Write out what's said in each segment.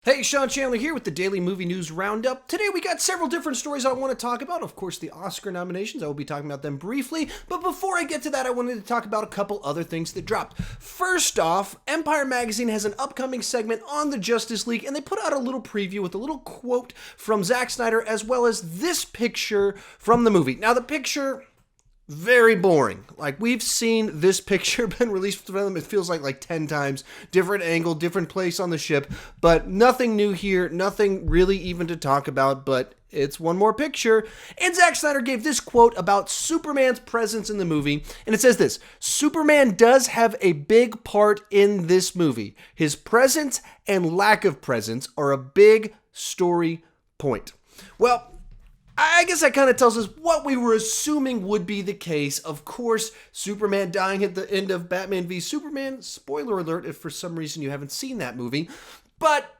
Hey, Chandler here with the Daily Movie News Roundup. Today we got several different stories I want to talk about. Of course, the Oscar nominations. I will be talking about them briefly. But before I get to that, I wanted to talk about a couple other things that dropped. First off, Empire Magazine has an upcoming segment on the Justice League, and they put out a little preview with a little quote from Zach Snyder, as well as this picture from the movie. Now, the picture... very boring. Like, we've seen this picture been released from them, it feels like 10 times. Different angle, different place on the ship, but nothing new here, nothing really even to talk about, but it's one more picture. And Zack Snyder gave this quote about Superman's presence in the movie, and it says this: Superman does have a big part in this movie. His presence and lack of presence are a big story point. Well, I guess that kind of tells us what we were assuming would be the case. Of course, Superman dying at the end of Batman v Superman. Spoiler alert if for some reason you haven't seen that movie. But,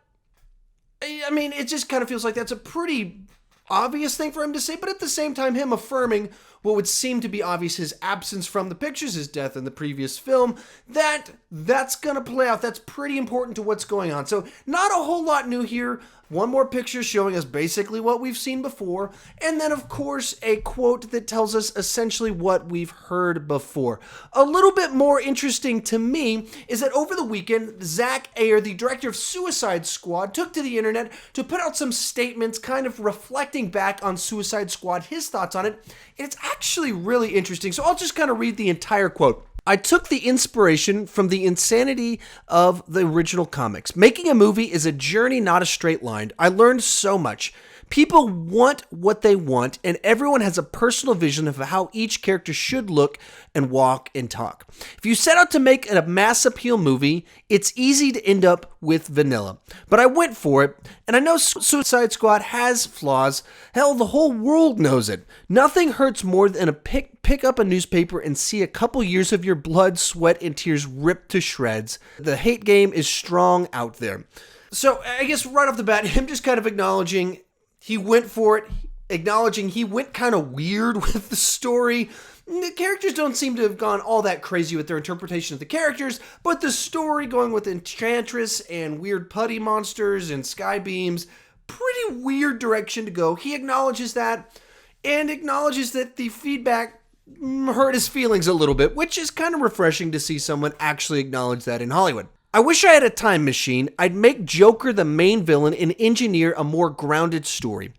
I mean, it just kind of feels like that's a pretty obvious thing for him to say. But at the same time, him affirming what would seem to be obvious, his absence from the pictures, his death in the previous film, that's going to play out. That's pretty important to what's going on. So not a whole lot new here. One more picture showing us basically what we've seen before. And then, of course, a quote that tells us essentially what we've heard before. A little bit more interesting to me is that over the weekend, Zach Ayer, the director of Suicide Squad, took to the internet to put out some statements kind of reflecting back on Suicide Squad, his thoughts on it. And it's actually really interesting. So I'll just kind of read the entire quote. I took the inspiration from the insanity of the original comics. Making a movie is a journey, not a straight line. I learned so much. People want what they want, and everyone has a personal vision of how each character should look and walk and talk. If you set out to make a mass appeal movie, it's easy to end up with vanilla. But I went for it, and I know Suicide Squad has flaws. Hell, the whole world knows it. Nothing hurts more than a pick up a newspaper and see a couple years of your blood, sweat, and tears ripped to shreds. The hate game is strong out there. So I guess right off the bat, him just kind of acknowledging he went for it, acknowledging he went kind of weird with the story. The characters don't seem to have gone all that crazy with their interpretation of the characters, but the story going with Enchantress and weird putty monsters and sky beams, pretty weird direction to go. He acknowledges that and acknowledges that the feedback hurt his feelings a little bit, which is kind of refreshing to see someone actually acknowledge that in Hollywood. I wish I had a time machine. I'd make Joker the main villain and engineer a more grounded story.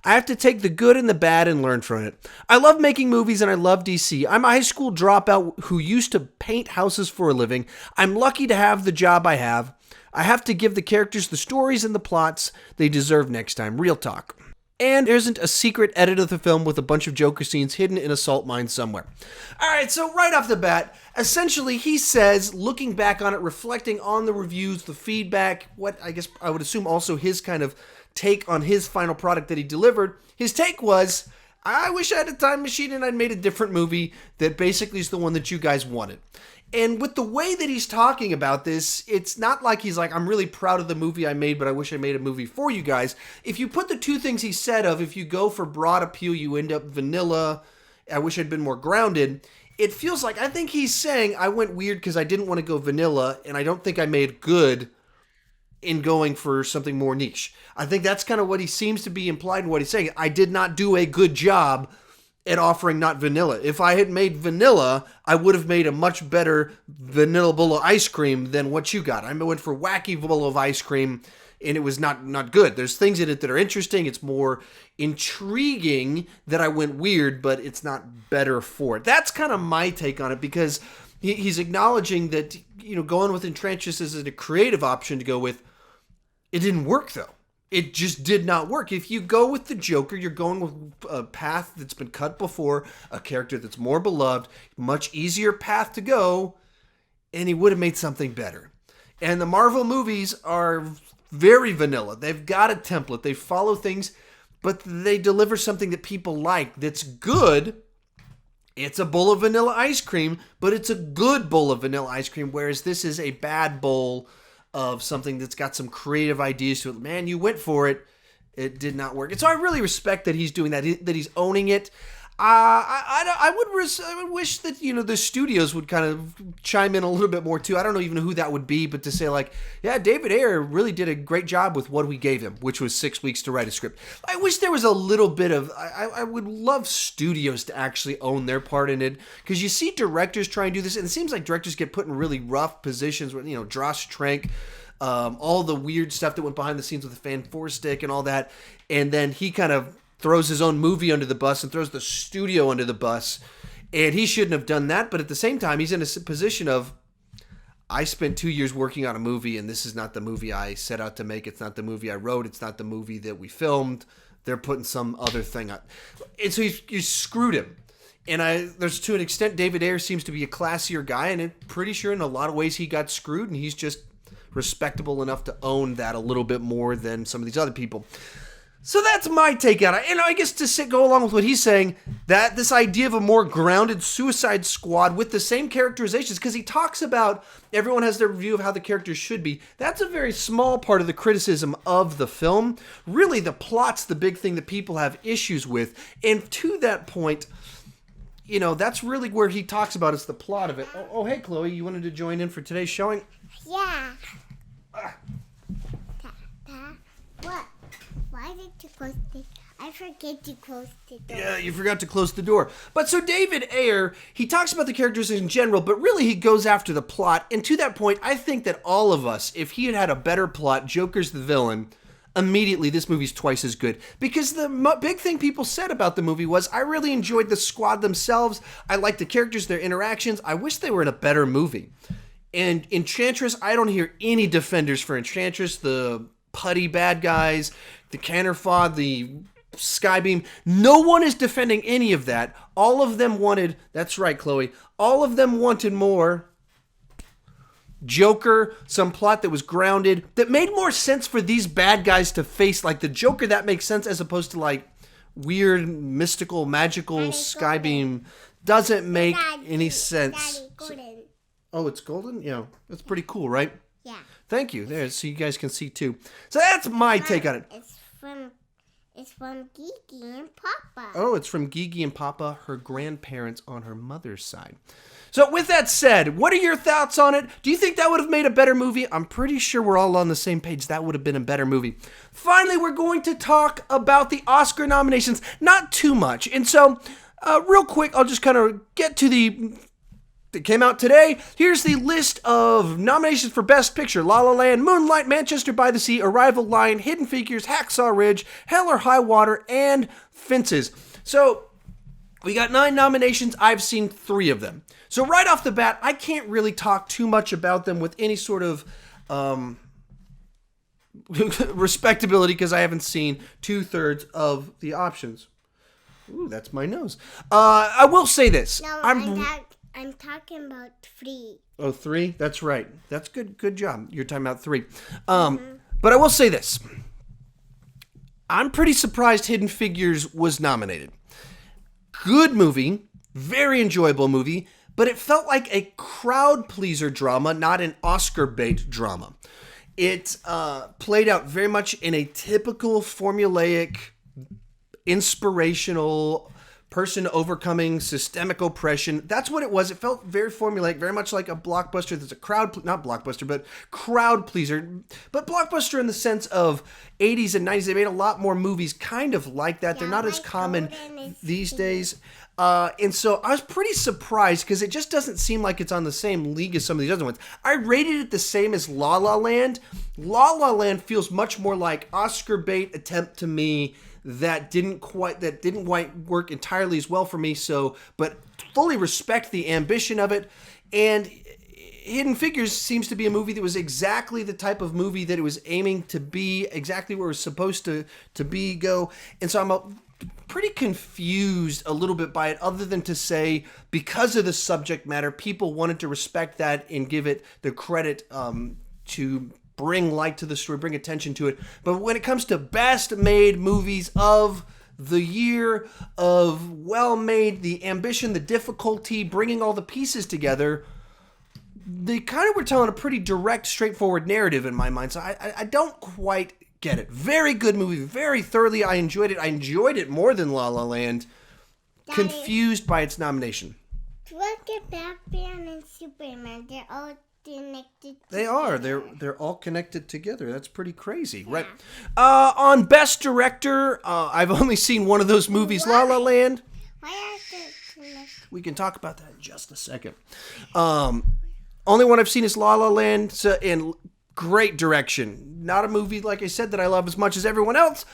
I have to take the good and the bad and learn from it. I love making movies and I love DC. I'm a high school dropout who used to paint houses for a living. I'm lucky to have the job I have. I have to give the characters the stories and the plots they deserve next time. Real talk. And there isn't a secret edit of the film with a bunch of Joker scenes hidden in a salt mine somewhere. Alright, so right off the bat, essentially he says, looking back on it, reflecting on the reviews, the feedback, what I guess I would assume also his kind of take on his final product that he delivered, his take was, I wish I had a time machine and I'd made a different movie that basically is the one that you guys wanted. And with the way that he's talking about this, it's not like he's like, I'm really proud of the movie I made, but I wish I made a movie for you guys. If you put the two things he said of, if you go for broad appeal, you end up vanilla, I wish I'd been more grounded, it feels like, I think he's saying, I went weird because I didn't want to go vanilla, and I don't think I made good in going for something more niche. I think that's kind of what he seems to be implied in what he's saying. I did not do a good job at offering not vanilla. If I had made vanilla, I would have made a much better vanilla bowl of ice cream than what you got. I went for wacky bowl of ice cream, and it was not good. There's things in it that are interesting. It's more intriguing that I went weird, but it's not better for it. That's kind of my take on it, because he's acknowledging that, you know, going with Enchantress is a creative option to go with. It didn't work, though. It just did not work. If you go with the Joker, you're going with a path that's been cut before, a character that's more beloved, much easier path to go, and he would have made something better. And the Marvel movies are very vanilla. They've got a template. They follow things, but they deliver something that people like that's good. It's a bowl of vanilla ice cream, but it's a good bowl of vanilla ice cream, whereas this is a bad bowl of something that's got some creative ideas to it. Man, you went for it. It did not work. And so I really respect that he's doing that, that he's owning it. I would wish that, the studios would kind of chime in a little bit more too. I don't know even who that would be, but to say like, yeah, David Ayer really did a great job with what we gave him, which was 6 weeks to write a script. I wish there was a little bit of, I would love studios to actually own their part in it, because you see directors try and do this, and it seems like directors get put in really rough positions with, Josh Trank, all the weird stuff that went behind the scenes with the Fan Four Stick and all that, and then he kind of throws his own movie under the bus and throws the studio under the bus, and he shouldn't have done that. But at the same time, he's in a position of, I spent 2 years working on a movie, and this is not the movie I set out to make. It's not the movie I wrote. It's not the movie that we filmed. They're putting some other thing on. And so you screwed him. And there's, to an extent, David Ayer seems to be a classier guy, and I'm pretty sure in a lot of ways he got screwed, and he's just respectable enough to own that a little bit more than some of these other people. So that's my take on it. And I guess to go along with what he's saying, that this idea of a more grounded Suicide Squad with the same characterizations, because he talks about everyone has their view of how the characters should be. That's a very small part of the criticism of the film. Really, the plot's the big thing that people have issues with. And to that point, that's really where he talks about is the plot of it. Oh, hey, Chloe, you wanted to join in for today's showing? Yeah. What? Why did you close the... I forget to close the door. Yeah, you forgot to close the door. But so David Ayer, he talks about the characters in general, but really he goes after the plot. And to that point, I think that all of us, if he had had a better plot, Joker's the villain, immediately this movie's twice as good. Because the big thing people said about the movie was, I really enjoyed the squad themselves. I liked the characters, their interactions. I wish they were in a better movie. And Enchantress, I don't hear any defenders for Enchantress, the putty bad guys, the Canterfod, the Skybeam. No one is defending any of that. All of them wanted, that's right, Chloe, all of them wanted more Joker, some plot that was grounded, that made more sense for these bad guys to face. Like the Joker, that makes sense, as opposed to like weird, mystical, magical Skybeam. Doesn't make any sense. Oh, it's golden? Yeah, that's pretty cool, right? Yeah. Thank you. There, so you guys can see too. So that's my take on it. It's from Gigi and Papa. Oh, it's from Gigi and Papa, her grandparents on her mother's side. So with that said, what are your thoughts on it? Do you think that would have made a better movie? I'm pretty sure we're all on the same page. That would have been a better movie. Finally, we're going to talk about the Oscar nominations. Not too much. And so, real quick, I'll just kind of get to that came out today. Here's the list of nominations for Best Picture: La La Land, Moonlight, Manchester by the Sea, Arrival, Lion, Hidden Figures, Hacksaw Ridge, Hell or High Water, and Fences. So we got 9 nominations. I've seen 3 of them. So right off the bat, I can't really talk too much about them with any sort of respectability, because I haven't seen 2/3 of the options. Ooh, that's my nose. I will say this. No, I'm talking about 3. Oh, 3? That's right. That's good. Good job. You're talking about 3. But I will say this. I'm pretty surprised Hidden Figures was nominated. Good movie. Very enjoyable movie. But it felt like a crowd pleaser drama, not an Oscar bait drama. It played out very much in a typical formulaic, inspirational person overcoming systemic oppression. That's what it was. It felt very formulaic, very much like a blockbuster that's a not blockbuster, but crowd pleaser. But blockbuster in the sense of 80s and 90s. They made a lot more movies kind of like that. Yeah, they're not as common these days. And so I was pretty surprised, because it just doesn't seem like it's on the same league as some of these other ones. I rated it the same as La La Land. La La Land feels much more like Oscar bait attempt to me that didn't quite work entirely as well for me. So, but fully respect the ambition of it. And Hidden Figures seems to be a movie that was exactly the type of movie that it was aiming to be, exactly where it was supposed to go. And so I'm pretty confused a little bit by it, other than to say, because of the subject matter, people wanted to respect that and give it the credit to bring light to the story, bring attention to it. But when it comes to best made movies of the year, of well-made, the ambition, the difficulty, bringing all the pieces together, they kind of were telling a pretty direct, straightforward narrative in my mind. So I don't quite get it. Very good movie, very thoroughly. I enjoyed it. I enjoyed it more than La La Land. confused by its nomination. Look at Batman and Superman. They're all connected. They are. They're all connected together. That's pretty crazy, right? On Best Director, I've only seen one of those movies, La La Land. Why are they connected? We can talk about that in just a second. Only one I've seen is La La Land, in great direction. Not a movie, like I said, that I love as much as everyone else,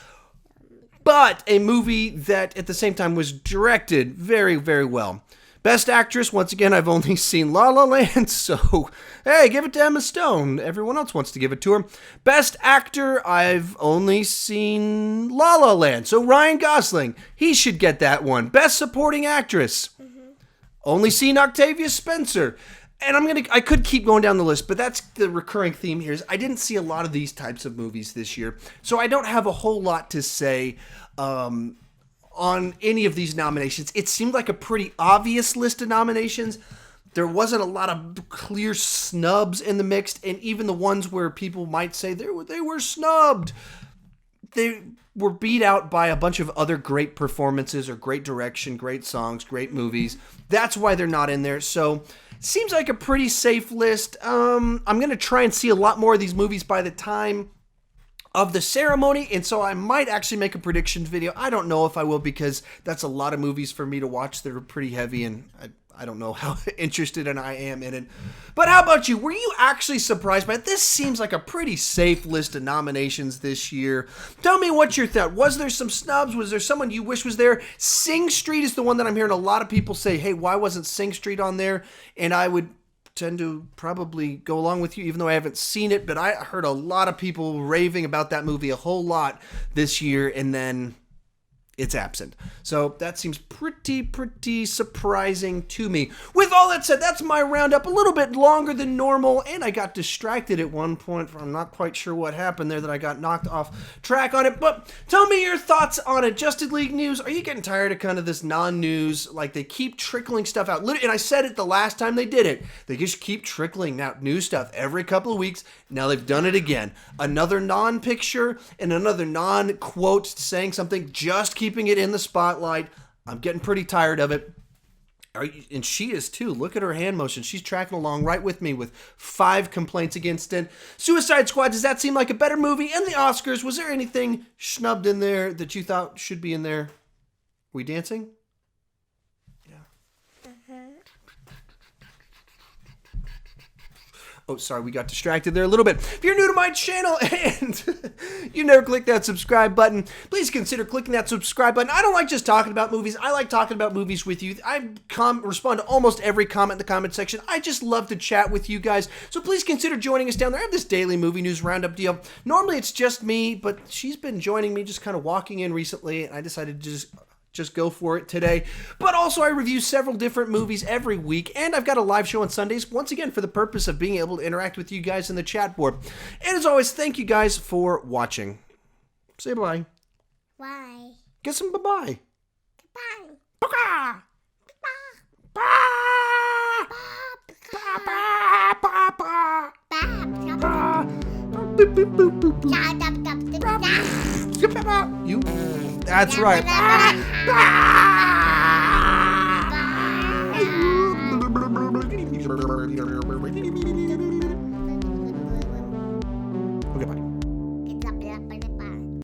but a movie that at the same time was directed very, very well. Best Actress, once again, I've only seen La La Land, so hey, give it to Emma Stone. Everyone else wants to give it to her. Best Actor, I've only seen La La Land, so Ryan Gosling, he should get that one. Best Supporting Actress, only seen Octavia Spencer. And I could keep going down the list, but that's the recurring theme here. Is I didn't see a lot of these types of movies this year, so I don't have a whole lot to say on any of these nominations. It seemed like a pretty obvious list of nominations. There wasn't a lot of clear snubs in the mix, and even the ones where people might say they were snubbed, they were beat out by a bunch of other great performances or great direction, great songs, great movies. That's why they're not in there. So seems like a pretty safe list. I'm going to try and see a lot more of these movies by the time of the ceremony, and so I might actually make a predictions video. I don't know if I will, because that's a lot of movies for me to watch that are pretty heavy, and I don't know how interested I am in it. But how about you? Were you actually surprised by it? This seems like a pretty safe list of nominations this year. Tell me what your thought. Was there some snubs? Was there someone you wish was there? Sing Street is the one that I'm hearing a lot of people say, hey, why wasn't Sing Street on there? And I would tend to probably go along with you, even though I haven't seen it. But I heard a lot of people raving about that movie a whole lot this year, and then it's absent. So that seems pretty surprising to me. With all that said, that's my roundup. A little bit longer than normal, and I got distracted at one point. I'm not quite sure what happened there, that I got knocked off track on it. But tell me your thoughts on Adjusted League news. Are you getting tired of kind of this non-news? Like, they keep trickling stuff out. And I said it the last time they did it. They just keep trickling out new stuff every couple of weeks. Now they've done it again. Another non-picture and another non-quote saying something, just keeping it in the spotlight. I'm getting pretty tired of it. And she is too. Look at her hand motion. She's tracking along right with me with 5 complaints against it. Suicide Squad, does that seem like a better movie? And the Oscars, was there anything snubbed in there that you thought should be in there? We dancing? Oh, sorry, we got distracted there a little bit. If you're new to my channel and you never clicked that subscribe button, please consider clicking that subscribe button. I don't like just talking about movies. I like talking about movies with you. I respond to almost every comment in the comment section. I just love to chat with you guys. So please consider joining us down there. I have this daily movie news roundup deal. Normally it's just me, but she's been joining me, just kind of walking in recently, and I decided to just go for it today. But also I review several different movies every week, and I've got a live show on Sundays, once again for the purpose of being able to interact with you guys in the chat board. And as always, thank you guys for watching. Say bye. Bye. Get some bye-bye. Bye. Bye. You. That's right.